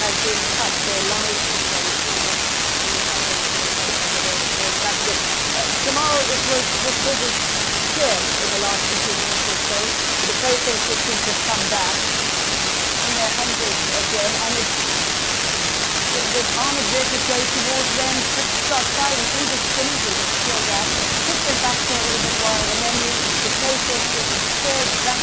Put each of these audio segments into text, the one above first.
has been cut, their lives have been tomorrow it was reported scarce in the last 15 minutes or so. The protesters seem to have come back in their hundreds again, and the armored vehicles go towards them, start firing indiscriminately with tear gas, push them back for a little bit while, and then the protesters are spurred back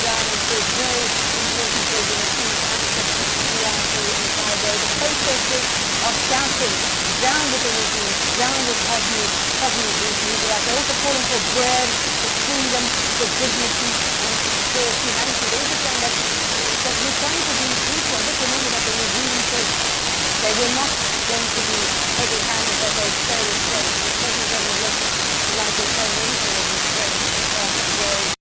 down into a very important building, a key aspect of the answer in Cairo. The protesters are shouting, down with the regime, down with Hosni Mubarak. They're also calling for bread, for freedom, for dignity, and for humanity. They're also saying that we're trying to be peaceful. And just remember that the regime says they were not going to be heavy-handed, that they'd stay restrained. The president doesn't look like they're showing any sort of restraint. Whereas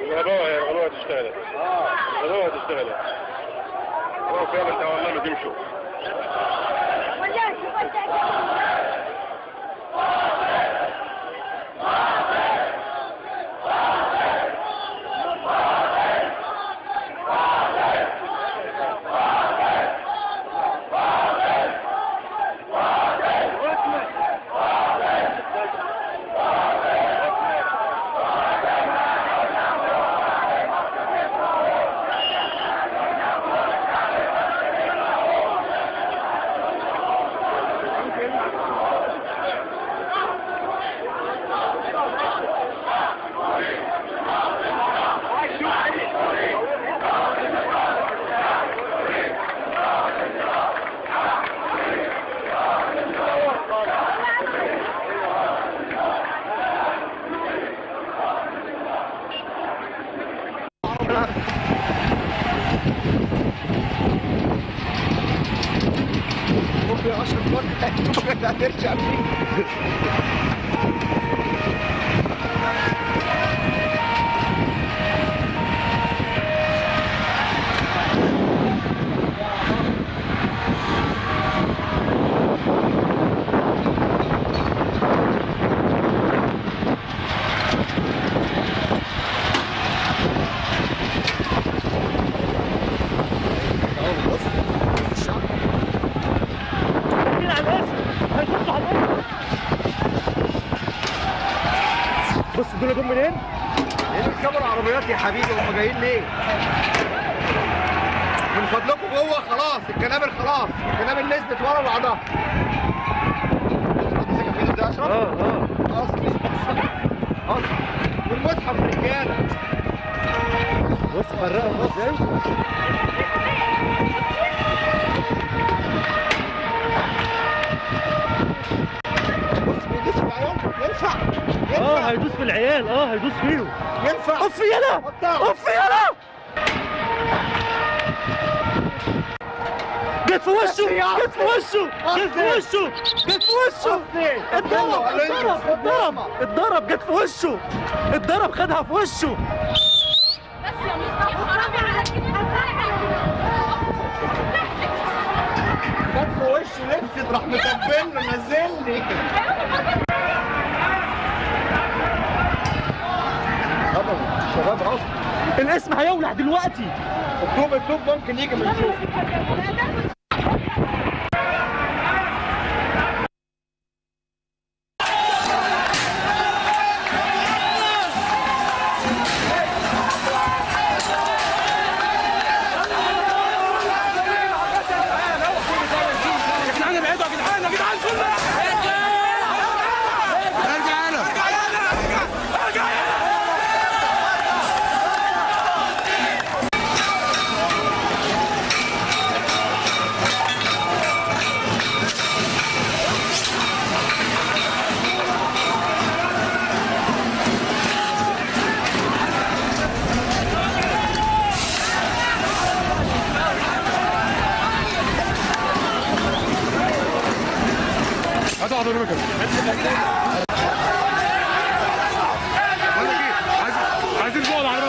الغلوة تشتغل. الغلوة تشتغل. هو فعلا انت والله ما تمشوا. يا اشرف برضه هترجع فيه. بص دول جم منين؟ بيركبوا العربيات يا حبيبي، هم جايين ليه؟ من فضلكم جوه خلاص، الكنابل خلاص، الكنابل نزلت ورا بعضها. ماسكها في ايدك ده يا اشرف؟ اصلي اصلي والمتحف رجاله. بص فرقهم ازاي؟ بيدوس في عيونكم. ينفع؟ هيدوس في العيال، هيدوس فيهم. ينفع؟ اوف يلا اوف يلا. جت في وشه جت في وشه جت في وشه جت في وشه. اتضرب جت في وشه، اتضرب خدها في وشه. جت في وشه لبست راح مطبل له نزلني. شباب اصلا الاسم هيولع دلوقتي. الطوب ممكن يجي من فوق. عايزين فوق العربية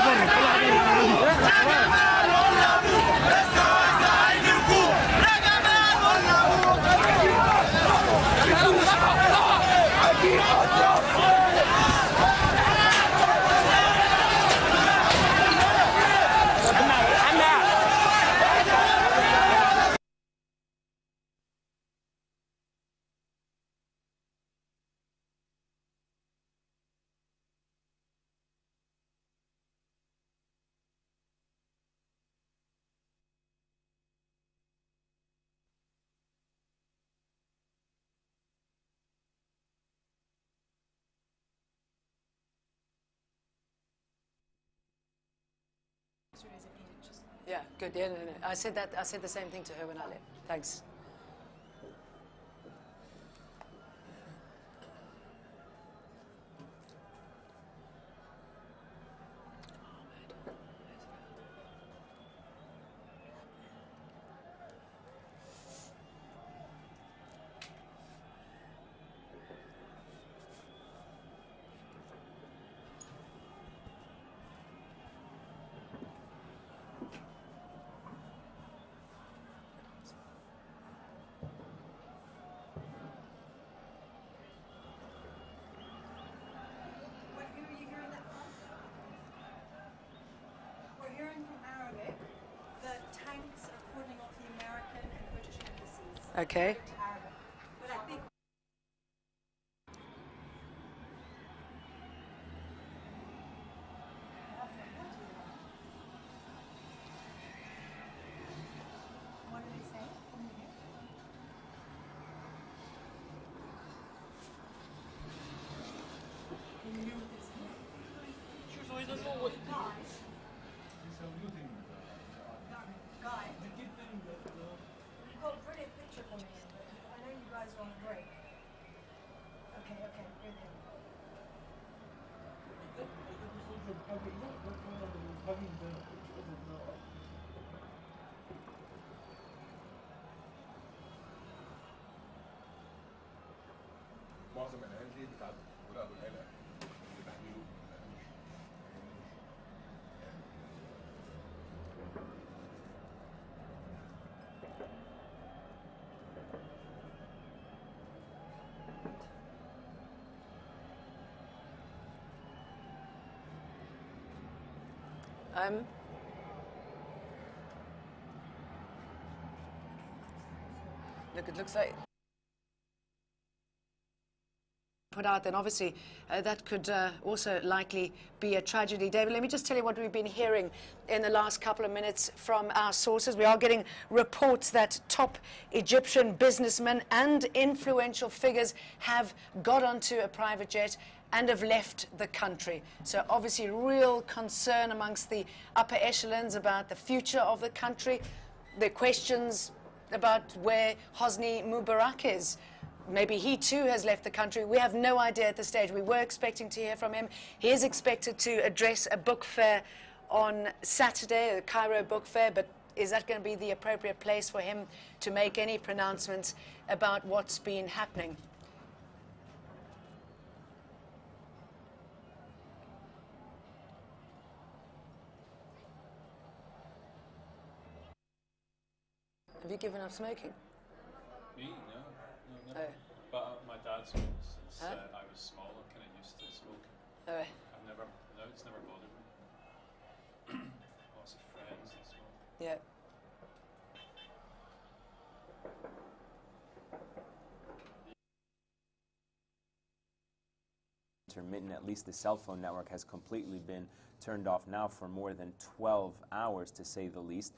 Yeah, good. Yeah, no. I said that. I said the same thing to her when I left. Thanks. Okay. But I think what did he say? Can you hear? Can you hear what they say? Guy. You got a brilliant picture coming in, but I know you guys are on a break. Okay, brilliant. معظم العيال دي بتاعت ولاد العيله اللي بهدلوا Look, it looks like put out, then obviously that could also likely be a tragedy. David, let me just tell you what we've been hearing in the last couple of minutes from our sources. We are getting reports that top Egyptian businessmen and influential figures have got onto a private jet and have left the country. So obviously real concern amongst the upper echelons about the future of the country. The questions about where Hosni Mubarak is. Maybe he too has left the country. We have no idea at this stage. We were expecting to hear from him. He is expected to address a book fair on Saturday, the Cairo Book Fair, but is that going to be the appropriate place for him to make any pronouncements about what's been happening? Have you given up smoking? Me? No. Oh. But my dad smokes since I was small. I'm kind of used to smoking. Oh. It's never bothered me. Lots of friends that smoke. Yeah. Intermittent, at least the cell phone network has completely been turned off now for more than 12 hours, to say the least.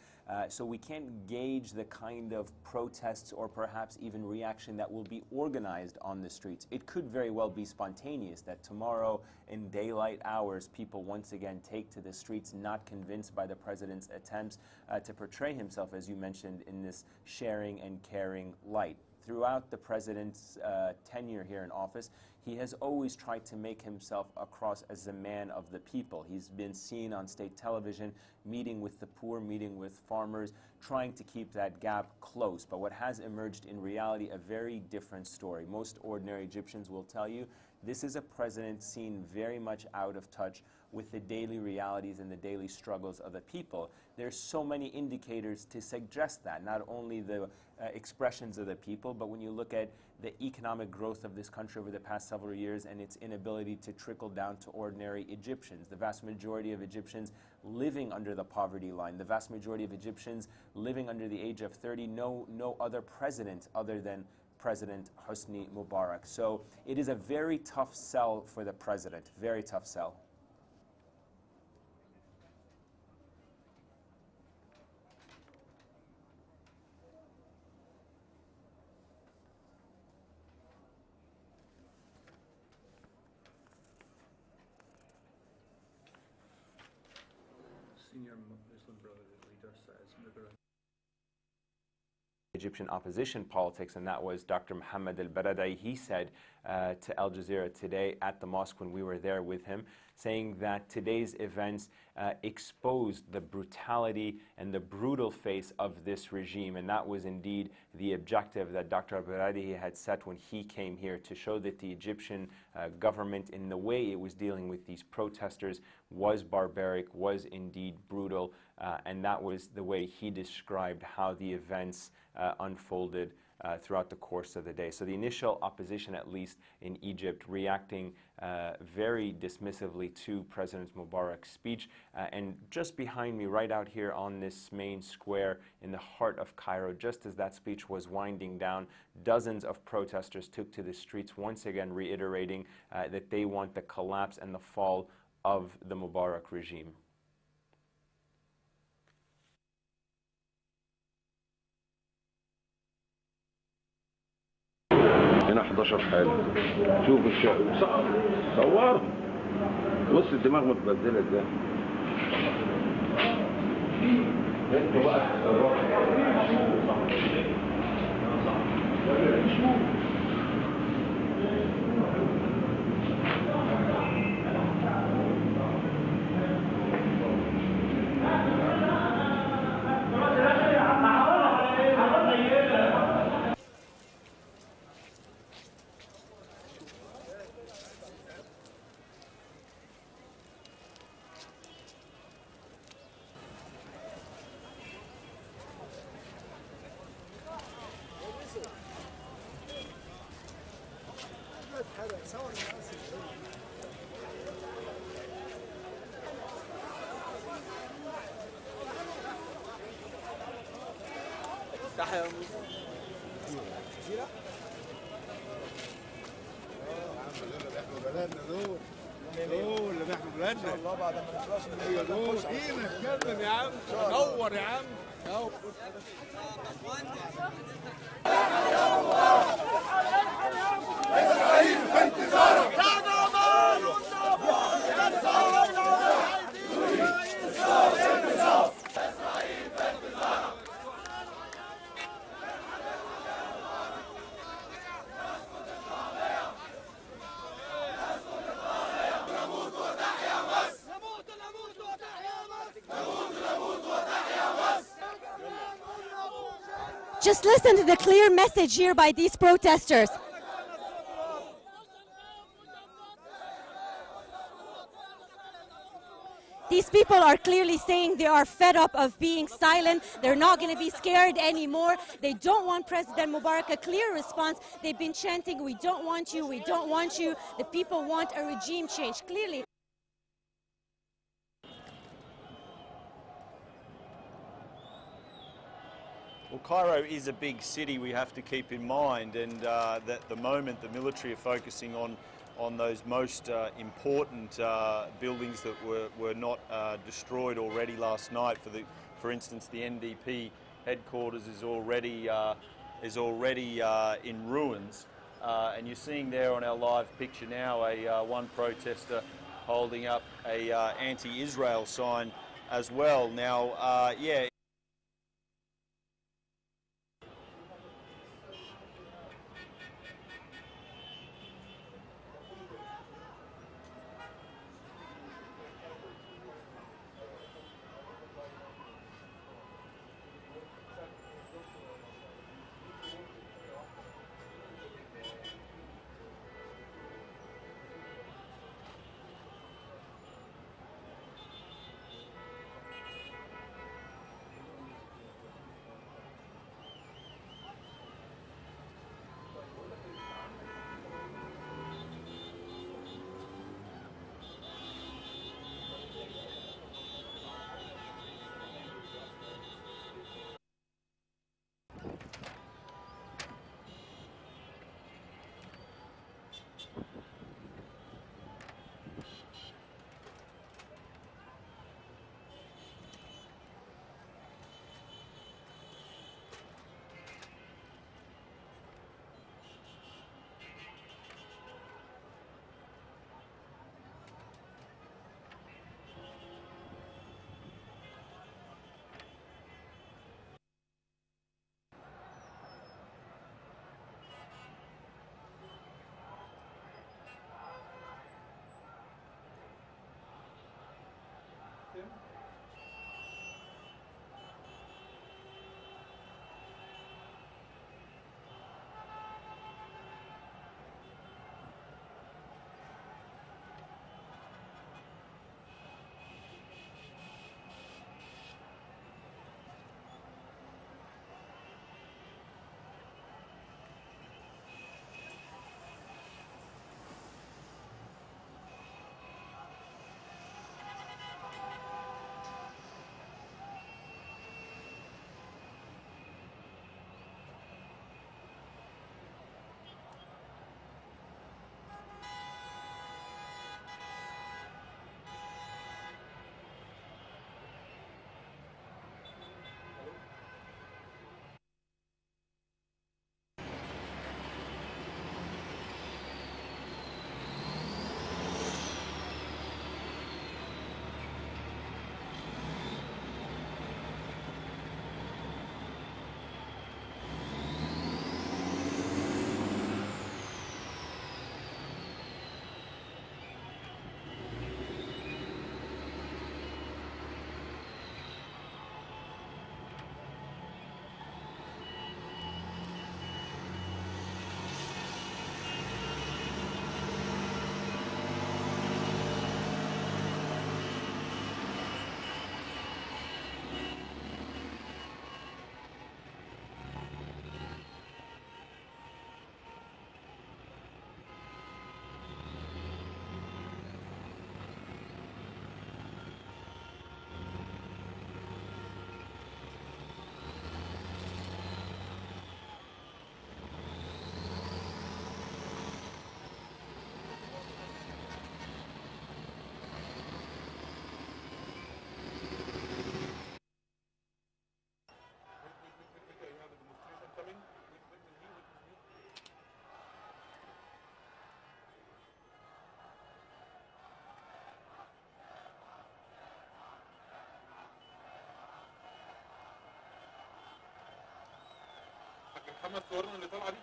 So we can't gauge the kind of protests or perhaps even reaction that will be organized on the streets. It could very well be spontaneous, that tomorrow in daylight hours people once again take to the streets, not convinced by the president's attempts to portray himself, as you mentioned, in this sharing and caring light. Throughout the president's tenure here in office, he has always tried to make himself across as a man of the people. He's been seen on state television meeting with the poor, meeting with farmers, trying to keep that gap close. But what has emerged in reality, a very different story. Most ordinary Egyptians will tell you this is a president seen very much out of touch with the daily realities and the daily struggles of the people. There's so many indicators to suggest that, not only the expressions of the people, but when you look at the economic growth of this country over the past several years and its inability to trickle down to ordinary Egyptians. The vast majority of Egyptians living under the poverty line, the vast majority of Egyptians living under the age of 30, no other president other than President Hosni Mubarak. So it is a very tough sell for the president, very tough sell. Senior Muslim Brotherhood leader says Mubarak. Egyptian opposition politics, and that was Dr. Mohammed al-Baradei. He said to Al Jazeera today at the mosque when we were there with him, saying that today's events exposed the brutality and the brutal face of this regime, and that was indeed the objective that Dr. al-Baradei had set when he came here, to show that the Egyptian government, in the way it was dealing with these protesters, was barbaric, was indeed brutal, and that was the way he described how the events unfolded throughout the course of the day. So the initial opposition, at least in Egypt, reacting very dismissively to President Mubarak's speech. And just behind me, right out here on this main square in the heart of Cairo, just as that speech was winding down, dozens of protesters took to the streets, once again reiterating that they want the collapse and the fall of the Mubarak regime. هنا 11 حالة. شوف الشعب صور بص الدماغ متبدلة ازاي. انتوا بقى تحيا دول اللي بيحموا بلادنا ان شاء الله بعد ما نخلص من دول فينا نتكلم يا عم نور يا عم نور اسرائيل في انتظارك Just listen to the clear message here by these protesters. These people are clearly saying they are fed up of being silent. They're not going to be scared anymore. They don't want President Mubarak. A clear response. They've been chanting, "We don't want you, we don't want you." The people want a regime change, clearly. Well, Cairo is a big city, we have to keep in mind, and that at the moment the military are focusing on those most important buildings that were not destroyed already last night. For instance, the NDP headquarters is already in ruins, and you're seeing there on our live picture now one protester holding up a anti-Israel sign as well. Now, yeah. احمد صورنا اللي طالعه دي.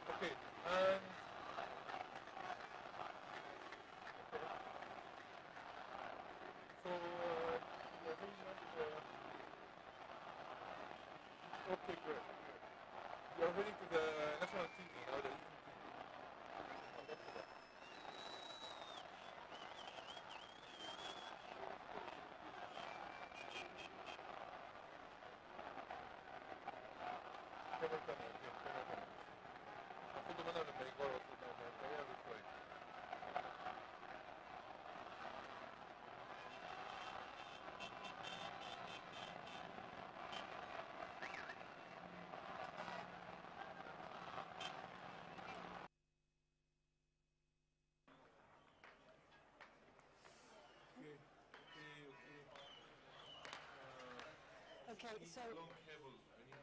Okay, and so you're heading up to the, okay, great. You're heading to the national TV now, the evening TV. And that's it. كاميرا تانية، اوكي، كاميرا تانية. المفروض ان انا لما يجوا الطريقة دي شوية. Okay, so Long cable. I need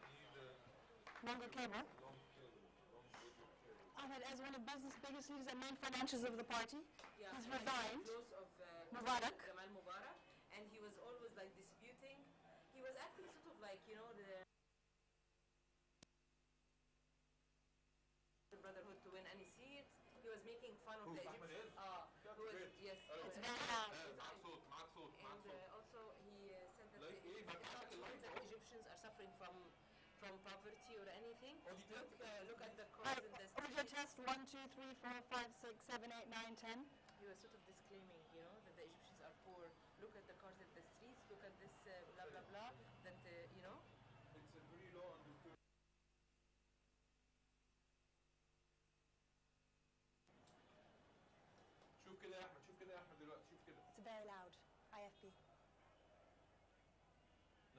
longer cable. long cable. Long cable. Ahmed, as one of business biggest leaders and main financiers of the party, yeah, he's resigned. Close of Mubarak. Gamal Mubarak, and he was always like disputing. He was acting sort of like, you know, the Brotherhood to win any seats. He was making fun of the Egyptians. Yes. It's very loud. And also he said that that Egyptians are suffering from poverty or anything. Look at the cars in the street. Audio test 1, 2, 3, 4, 5, 6, 7, 8, 9, 10. He was sort of disclaiming, you know, that the Egyptians are poor. Look at the cars in the streets. Look at this blah blah blah. That you know. It's a very low understood. شوف كده يا احمد، شوف كده يا احمد دلوقتي، شوف كده. It's very loud. IFP.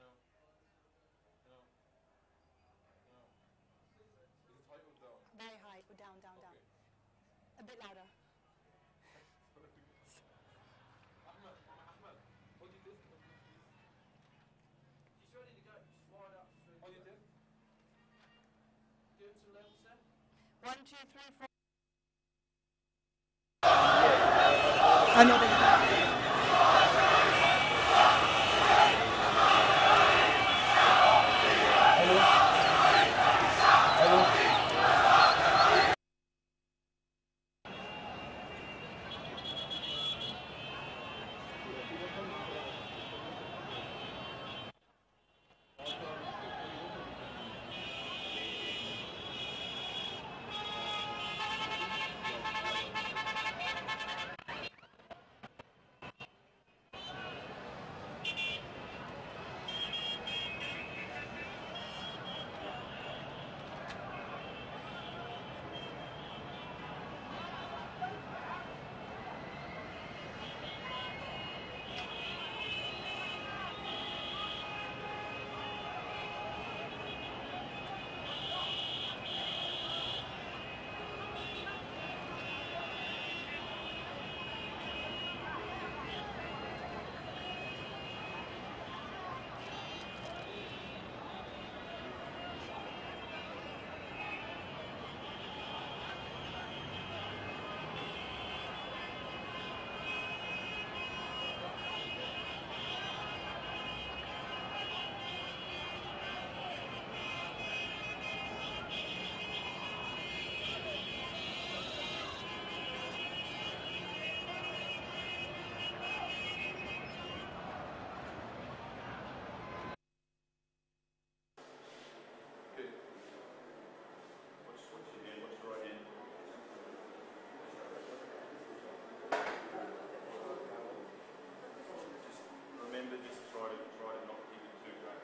No. No. No. Is it high or down? Very high. Or down, down, down. A bit louder. Ahmed, Ahmed, hold your disc, hold your disc. She's ready to go. She's wired up. She's ready Hold to your go. disc. Give him some levels, sir. 1, 2, 3, 4. Remember, just try to not keep it too great.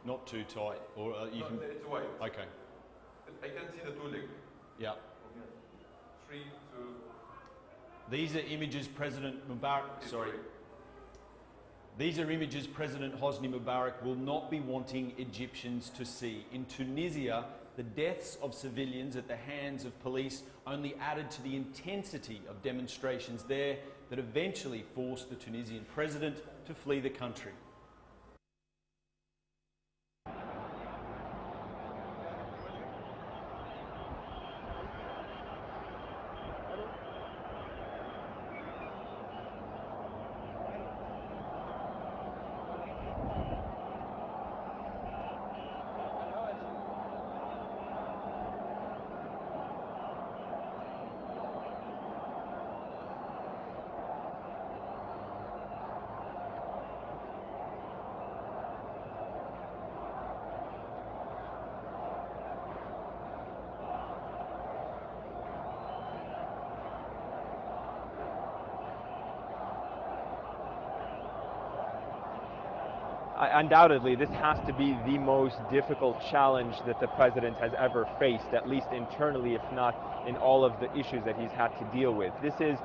Not too tight, or you can. It's wide. Okay. I can see the two legs. Yeah. 3, 2. These are images President Mubarak. Sorry. These are images President Hosni Mubarak will not be wanting Egyptians to see. In Tunisia, the deaths of civilians at the hands of police only added to the intensity of demonstrations there that eventually forced the Tunisian president to flee the country. Undoubtedly, this has to be the most difficult challenge that the president has ever faced, at least internally, if not in all of the issues that he's had to deal with. This is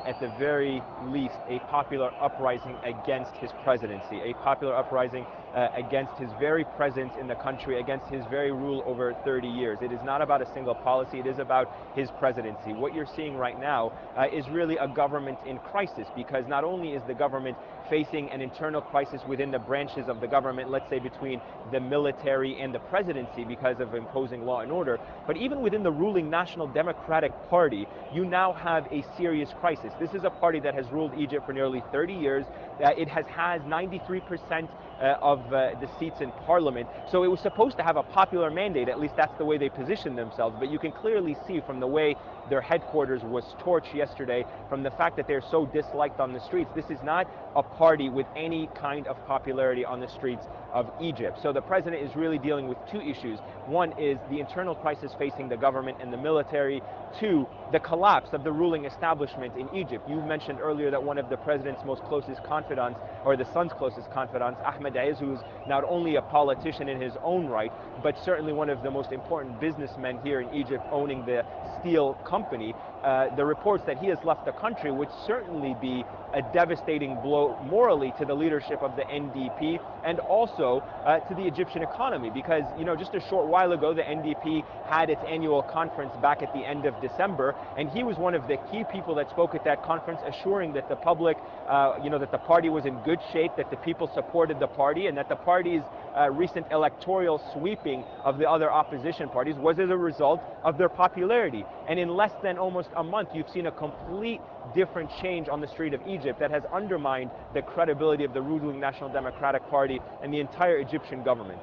at the very least, a popular uprising against his presidency, a popular uprising against his very presence in the country, against his very rule over 30 years. It is not about a single policy, it is about his presidency. What you're seeing right now is really a government in crisis, because not only is the government facing an internal crisis within the branches of the government, let's say between the military and the presidency because of imposing law and order, but even within the ruling National Democratic Party, you now have a serious serious crisis. This is a party that has ruled Egypt for nearly 30 years. It has 93% of the seats in parliament. So it was supposed to have a popular mandate, at least that's the way they positioned themselves. But you can clearly see from the way their headquarters was torched yesterday, from the fact that they're so disliked on the streets, this is not a party with any kind of popularity on the streets of Egypt. So the president is really dealing with two issues. One is the internal crisis facing the government and the military. Two, the collapse of the ruling establishment in Egypt. You mentioned earlier that one of the president's most closest confidants, or the son's closest confidants, Ahmed Aiz, who's not only a politician in his own right, but certainly one of the most important businessmen here in Egypt, owning the steel company. The reports that he has left the country would certainly be a devastating blow morally to the leadership of the NDP and also to the Egyptian economy, because, you know, just a short while ago the NDP had its annual conference back at the end of December, and he was one of the key people that spoke at that conference, assuring that the public, that the party was in good shape, that the people supported the party, and that the party's recent electoral sweeping of the other opposition parties was as a result of their popularity. And in less than almost a month, you've seen a complete different change on the street of Egypt that has undermined the credibility of the ruling National Democratic Party and the entire Egyptian government.